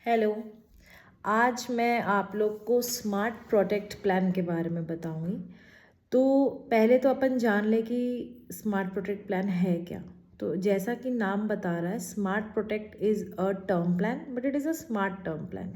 Hello. आज मैं आप लोग को स्मार्ट प्रोटेक्ट प्लान के बारे में बताऊंगी। तो पहले तो अपन जान ले कि स्मार्ट प्रोटेक्ट प्लान है क्या। तो जैसा कि नाम बता रहा है, smart protect is a term plan, but it is a smart term plan.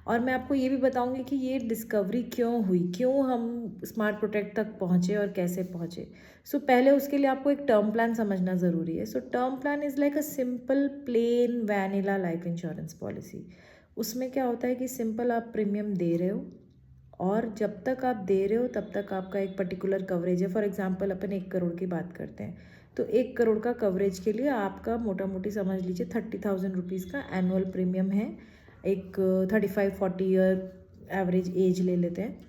और मैं आपको ये भी बताऊंगी कि ये डिस्कवरी क्यों हुई, क्यों हम स्मार्ट प्रोटेक्ट तक पहुँचे और कैसे पहुँचे। सो पहले उसके लिए आपको एक टर्म प्लान समझना ज़रूरी है। So term plan is like a simple plain vanilla life insurance policy. उसमें क्या होता है कि सिंपल आप प्रीमियम दे रहे हो और जब तक आप दे रहे हो तब तक आपका एक पर्टिकुलर कवरेज है। फॉर एग्जांपल अपन 1 करोड़ की बात करते हैं, तो 1 करोड़ का कवरेज के लिए आपका मोटा मोटी समझ लीजिए 30,000 रुपीज़ का एनुअल प्रीमियम है। एक 35-40 ईयर एवरेज एज ले लेते हैं,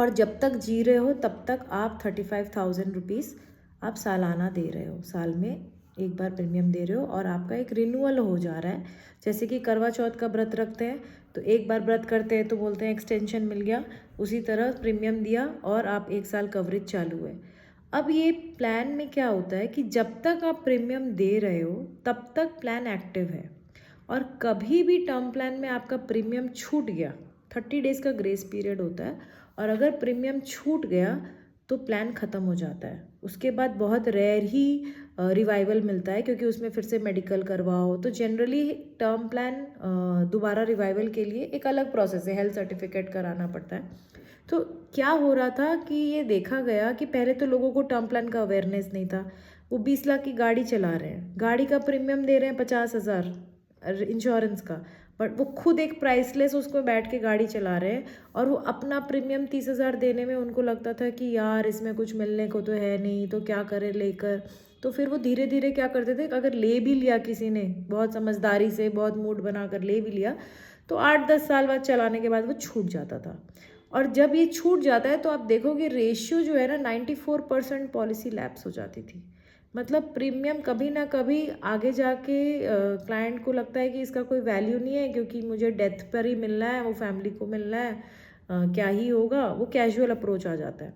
और जब तक जी रहे हो तब तक आप 35,000 रुपीज़ आप सालाना दे रहे हो। साल में एक बार प्रीमियम दे रहे हो और आपका एक रिन्यूअल हो जा रहा है। जैसे कि करवा चौथ का व्रत रखते हैं तो एक बार व्रत करते हैं तो बोलते हैं एक्सटेंशन मिल गया, उसी तरह प्रीमियम दिया और आप 1 साल कवरेज चालू है। अब ये प्लान में क्या होता है कि जब तक आप प्रीमियम दे रहे हो तब तक प्लान एक्टिव है, और कभी भी टर्म प्लान में आपका प्रीमियम छूट गया, 30 डेज़ का ग्रेस पीरियड होता है, और अगर प्रीमियम छूट गया तो प्लान ख़त्म हो जाता है। उसके बाद बहुत रेयर ही रिवाइवल मिलता है, क्योंकि उसमें फिर से मेडिकल करवाओ। तो जनरली टर्म प्लान दोबारा रिवाइवल के लिए एक अलग प्रोसेस है, हेल्थ सर्टिफिकेट कराना पड़ता है। तो क्या हो रहा था कि ये देखा गया कि पहले तो लोगों को टर्म प्लान का अवेयरनेस नहीं था। वो 20 लाख की गाड़ी चला रहे हैं, गाड़ी का प्रीमियम दे रहे हैं 50,000 इंश्योरेंस का, बट वो खुद एक प्राइसलेस उसको बैठ के गाड़ी चला रहे हैं, और वो अपना प्रीमियम 30,000 देने में उनको लगता था कि यार इसमें कुछ मिलने को तो है नहीं, तो क्या करें लेकर। तो फिर वो धीरे धीरे क्या करते थे, अगर ले भी लिया किसी ने बहुत समझदारी से, बहुत मूड बनाकर ले भी लिया, तो 8-10 साल बाद चलाने के बाद वो छूट जाता था। और जब ये छूट जाता है तो आप देखोगे रेशियो जो है ना, 94% पॉलिसी लैप्स हो जाती थी। मतलब प्रीमियम कभी ना कभी आगे जाके क्लाइंट को लगता है कि इसका कोई वैल्यू नहीं है, क्योंकि मुझे डेथ पर ही मिलना है, वो फैमिली को मिलना है, क्या ही होगा, वो कैजुअल अप्रोच आ जाता है।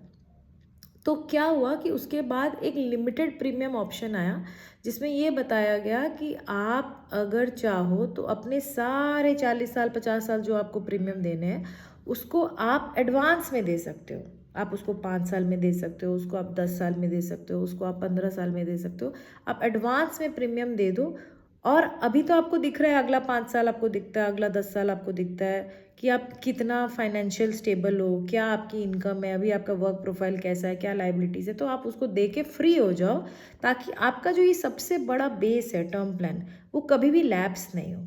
तो क्या हुआ कि उसके बाद एक लिमिटेड प्रीमियम ऑप्शन आया, जिसमें ये बताया गया कि आप अगर चाहो तो अपने सारे 40 साल 50 साल जो आपको प्रीमियम देने हैं उसको आप एडवांस में दे सकते हो। आप उसको 5 साल में दे सकते हो, उसको आप 10 साल में दे सकते हो, उसको आप 15 साल में दे सकते हो। आप एडवांस में प्रीमियम दे दो, और अभी तो आपको दिख रहा है अगला 5 साल आपको दिखता है, अगला 10 साल आपको दिखता है कि आप कितना फाइनेंशियल स्टेबल हो, क्या आपकी इनकम है, अभी आपका वर्क प्रोफाइल कैसा है, क्या लाइबिलिटीज़ है। तो आप उसको दे के फ्री हो जाओ, ताकि आपका जो ये सबसे बड़ा बेस है टर्म प्लान, वो कभी भी लैप्स नहीं हो।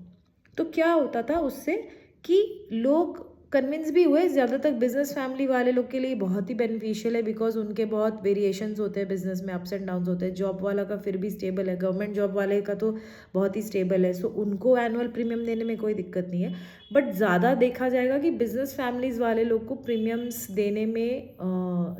तो क्या होता था उससे कि लोग कन्विंस भी हुए। ज़्यादातर बिजनेस फैमिली वाले लोग के लिए बहुत ही बेनिफिशियल है, बिकॉज उनके बहुत वेरिएशंस होते हैं बिजनेस में, अप्स एंड डाउन्स होते हैं। जॉब वाला का फिर भी स्टेबल है, गवर्नमेंट जॉब वाले का तो बहुत ही स्टेबल है, सो उनको एनुअल प्रीमियम देने में कोई दिक्कत नहीं है। बट ज़्यादा देखा जाएगा कि बिजनेस फैमिलीज़ वाले लोग को प्रीमियम्स देने में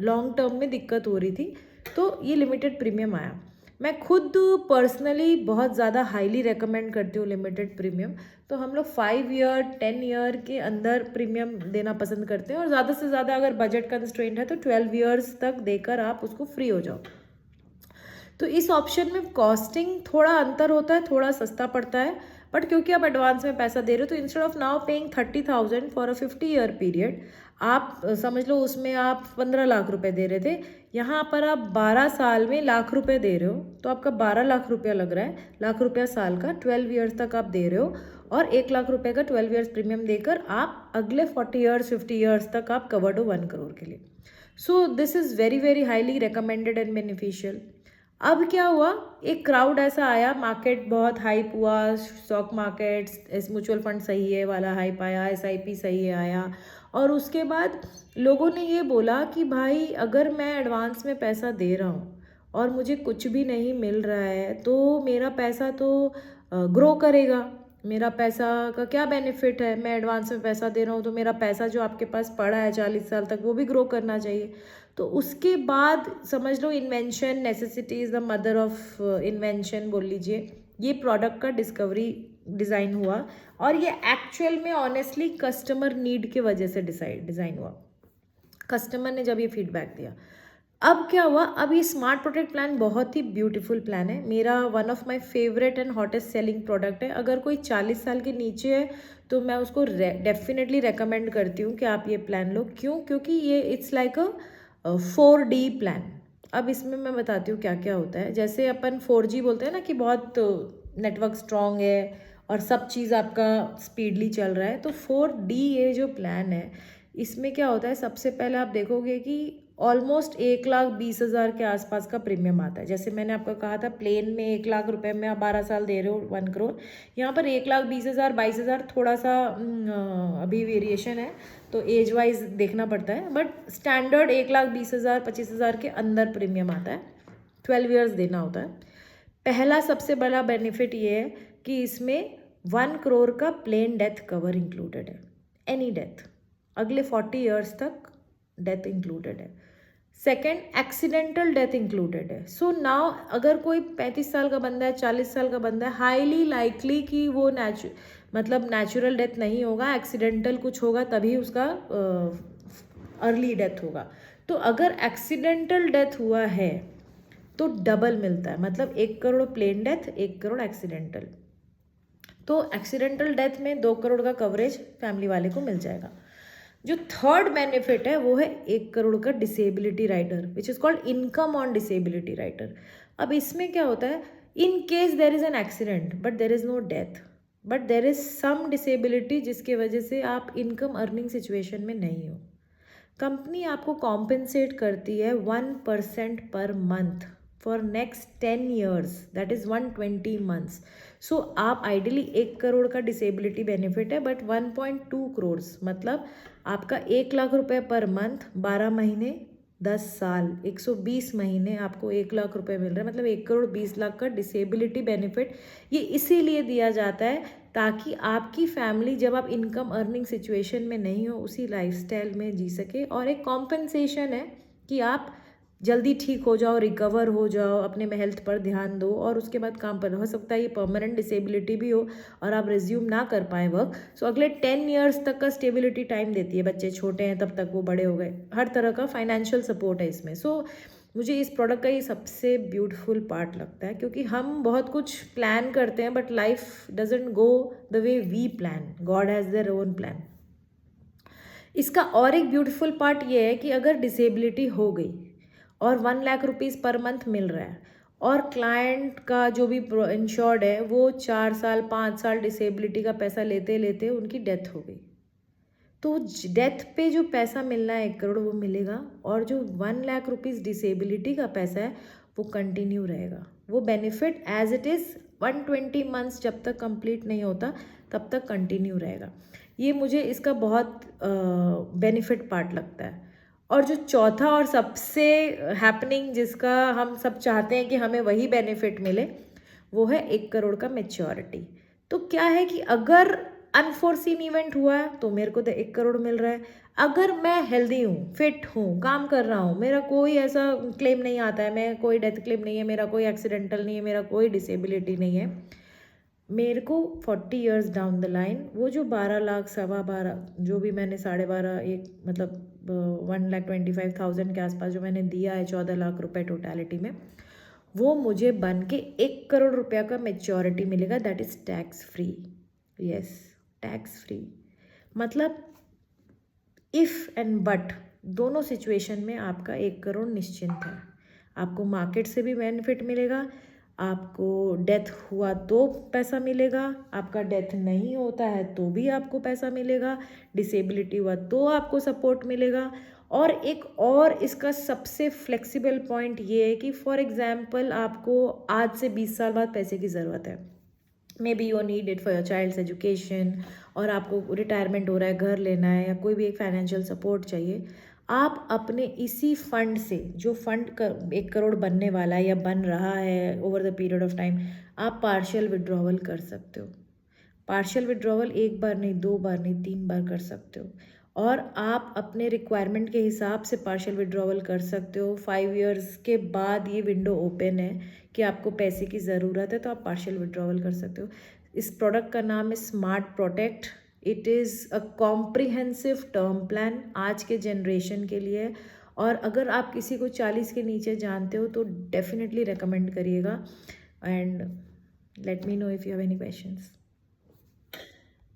लॉन्ग टर्म में दिक्कत हो रही थी, तो ये लिमिटेड प्रीमियम आया। मैं खुद पर्सनली बहुत ज़्यादा हाईली रेकमेंड करती हूँ लिमिटेड प्रीमियम। तो हम लोग 5 ईयर 10 ईयर के अंदर प्रीमियम देना पसंद करते हैं, और ज़्यादा से ज़्यादा अगर बजट कंस्ट्रेंट है तो 12 ईयर्स तक देकर आप उसको फ्री हो जाओ। तो इस ऑप्शन में कॉस्टिंग थोड़ा अंतर होता है, थोड़ा सस्ता पड़ता है, बट क्योंकि आप एडवांस में पैसा दे रहे हो तो instead of now paying 30,000 for a 50 year period, आप समझ लो उसमें आप 15 लाख रुपए दे रहे थे, यहाँ पर आप 12 साल में लाख रुपए दे रहे हो, तो आपका 12 लाख रुपया लग रहा है, लाख रुपया साल का 12 ईयर्स तक आप दे रहे हो, और 1 लाख रुपए का 12 ईयर्स प्रीमियम देकर आप अगले 40 ईयर्स 50 ईयर्स तक आप कवर्ड हो 1 करोड़ के लिए। So this is very very highly recommended and beneficial. अब क्या हुआ, एक क्राउड ऐसा आया, मार्केट बहुत हाइप हुआ, स्टॉक मार्केट्स म्यूचुअल फंड सही है वाला हाइप आया, एसआईपी सही है आया, और उसके बाद लोगों ने ये बोला कि भाई अगर मैं एडवांस में पैसा दे रहा हूँ और मुझे कुछ भी नहीं मिल रहा है, तो मेरा पैसा तो ग्रो करेगा, मेरा पैसा का क्या बेनिफिट है, मैं एडवांस में पैसा दे रहा हूँ तो मेरा पैसा जो आपके पास पड़ा है 40 साल तक वो भी ग्रो करना चाहिए। तो उसके बाद समझ लो invention, necessity is the mother of invention बोल लीजिए, ये प्रोडक्ट का डिज़ाइन हुआ, और ये एक्चुअल में ऑनेस्टली कस्टमर नीड के वजह से डिज़ाइन हुआ। कस्टमर ने जब ये फीडबैक दिया अब क्या हुआ, अब ये स्मार्ट प्रोटेक्ट प्लान बहुत ही ब्यूटीफुल प्लान है, मेरा one of my favourite and hottest selling product है। अगर कोई 40 साल के नीचे है तो मैं उसको डेफिनेटली रेकमेंड करती हूँ कि आप ये प्लान लो। क्यों? क्योंकि ये it's like a 4D plan. अब इसमें मैं बताती हूँ क्या क्या होता है। जैसे अपन 4G बोलते हैं ना कि बहुत नेटवर्क स्ट्रॉन्ग है और सब चीज़ आपका स्पीडली चल रहा है, तो 4D ये जो प्लान है इसमें क्या होता है, सबसे पहले आप देखोगे कि ऑलमोस्ट 1,20,000 के आसपास का प्रीमियम आता है। जैसे मैंने आपको कहा था प्लेन में 1,00,000 रुपए में आप 12 साल दे रहे हो 1 करोड़, यहाँ पर 1,20,000 22,000 थोड़ा सा अभी वेरिएशन है तो एज वाइज देखना पड़ता है, बट स्टैंडर्ड 1,20,000 25,000 के अंदर प्रीमियम आता है। 12 ईयर्स देना होता है। पहला सबसे बड़ा बेनिफिट ये है कि इसमें 1 करोड़ का प्लेन डेथ कवर इंक्लूडेड है। एनी डेथ, अगले 40 ईयर्स तक डेथ इंक्लूडेड है। सेकेंड, एक्सीडेंटल डेथ इंक्लूडेड है। सो नाउ अगर कोई 35 साल का बंदा है, 40 साल का बंदा है, हाईली लाइकली कि वो नेचुरल डेथ नहीं होगा, एक्सीडेंटल कुछ होगा तभी उसका अर्ली डेथ होगा। तो अगर एक्सीडेंटल डेथ हुआ है तो डबल मिलता है, मतलब 1 crore plane death, 1 crore accidental. तो एक्सीडेंटल डेथ में 2 करोड़ का कवरेज फैमिली वाले को मिल जाएगा। जो थर्ड बेनिफिट है वो है 1 करोड़ का disability rider, which is called income on disability rider. अब इसमें क्या होता है, in case there is an accident but there is no death but there is some disability जिसके वजह से आप इनकम अर्निंग सिचुएशन में नहीं हो, कंपनी आपको कॉम्पेंसेट करती है 1% पर month for next 10 years, that is 120 months. So आप आइडियली 1 करोड़ का डिसेबिलिटी बेनिफिट है बट 1.2 करोड़, मतलब आपका 1,00,000 रुपये पर मंथ, 12 महीने 10 साल 120 महीने आपको 1,00,000 रुपये मिल रहा है, मतलब 1 करोड़ 20 लाख का डिसेबिलिटी बेनिफिट। ये इसीलिए दिया जाता है ताकि आपकी फैमिली जब आप इनकम अर्निंग सिचुएशन में नहीं हो उसी लाइफस्टाइल में जी सके, और एक कॉम्पेंसेशन है कि आप जल्दी ठीक हो जाओ, रिकवर हो जाओ, अपने में हेल्थ पर ध्यान दो और उसके बाद काम पर। हो सकता है ये परमानेंट डिसेबिलिटी भी हो और आप रिज्यूम ना कर पाए वर्क, सो अगले 10 ईयर्स तक का स्टेबिलिटी टाइम देती है। बच्चे छोटे हैं तब तक वो बड़े हो गए, हर तरह का फाइनेंशियल सपोर्ट है इसमें। सो मुझे इस प्रोडक्ट का ये सबसे ब्यूटीफुल पार्ट लगता है, क्योंकि हम बहुत कुछ प्लान करते हैं but life doesn't go the way we plan, God has their own plan. इसका और एक ब्यूटीफुल पार्ट ये है कि अगर डिसेबिलिटी हो गई और 1,00,000 रुपीज़ पर मंथ मिल रहा है और क्लाइंट का जो भी इंश्योर्ड है वो 4 साल 5 साल डिसेबिलिटी का पैसा लेते लेते उनकी डेथ हो गई, तो डेथ पे जो पैसा मिलना है 1 करोड़ वो मिलेगा, और जो 1,00,000 रुपीज़ डिसेबिलिटी का पैसा है वो कंटिन्यू रहेगा। वो benefit as it is 120 months जब तक कंप्लीट नहीं होता तब तक कंटिन्यू रहेगा। ये मुझे इसका बहुत बेनिफिट पार्ट लगता है। और जो चौथा और सबसे हैपनिंग जिसका हम सब चाहते हैं कि हमें वही बेनिफिट मिले, वो है 1 करोड़ का मैच्योरिटी। तो क्या है कि अगर अनफोर्सीन इवेंट हुआ है तो मेरे को तो 1 करोड़ मिल रहा है। अगर मैं हेल्दी हूँ, फिट हूँ, काम कर रहा हूँ, मेरा कोई ऐसा क्लेम नहीं आता है, मैं कोई डेथ क्लेम नहीं है, मेरा कोई एक्सीडेंटल नहीं है, मेरा कोई डिसेबिलिटी नहीं है, मेरे को 40 ईयर्स डाउन द लाइन वो जो 12 लाख 12.25 जो भी मैंने 12.5 एक मतलब 1,25,000 के आसपास जो मैंने दिया है 14 लाख रुपए टोटलिटी में, वो मुझे बन के 1 करोड़ रुपया का मैच्योरिटी मिलेगा, that is tax free. Yes, tax free. मतलब इफ़ एंड बट दोनों सिचुएशन में आपका 1 करोड़ निश्चिंत है। आपको मार्केट से भी बेनिफिट मिलेगा, आपको डेथ हुआ तो पैसा मिलेगा, आपका डेथ नहीं होता है तो भी आपको पैसा मिलेगा, डिसेबिलिटी हुआ तो आपको सपोर्ट मिलेगा। और एक और इसका सबसे फ्लेक्सिबल पॉइंट ये है कि फॉर एग्जांपल आपको आज से 20 साल बाद पैसे की ज़रूरत है, maybe you need it for your child's education, और आपको रिटायरमेंट हो रहा है, घर लेना है, या कोई भी एक फाइनेंशियल सपोर्ट चाहिए, आप अपने इसी फंड से जो फंड 1 करोड़ बनने वाला है या बन रहा है over the period of time, आप पार्शियल विड्रॉवल कर सकते हो। पार्शियल विड्रॉवल 1 बार नहीं, 2 बार नहीं, 3 बार कर सकते हो, और आप अपने रिक्वायरमेंट के हिसाब से पार्शियल विड्रॉवल कर सकते हो। 5 इयर्स के बाद ये विंडो ओपन है कि आपको पैसे की ज़रूरत है तो आप पार्शियल विड्रॉवल कर सकते हो। इस प्रोडक्ट का नाम है smart protect. It is a comprehensive term plan आज के जनरेशन के लिए, और अगर आप किसी को 40 के नीचे जानते हो तो डेफिनेटली रेकमेंड करिएगा। And let me know if you have any questions.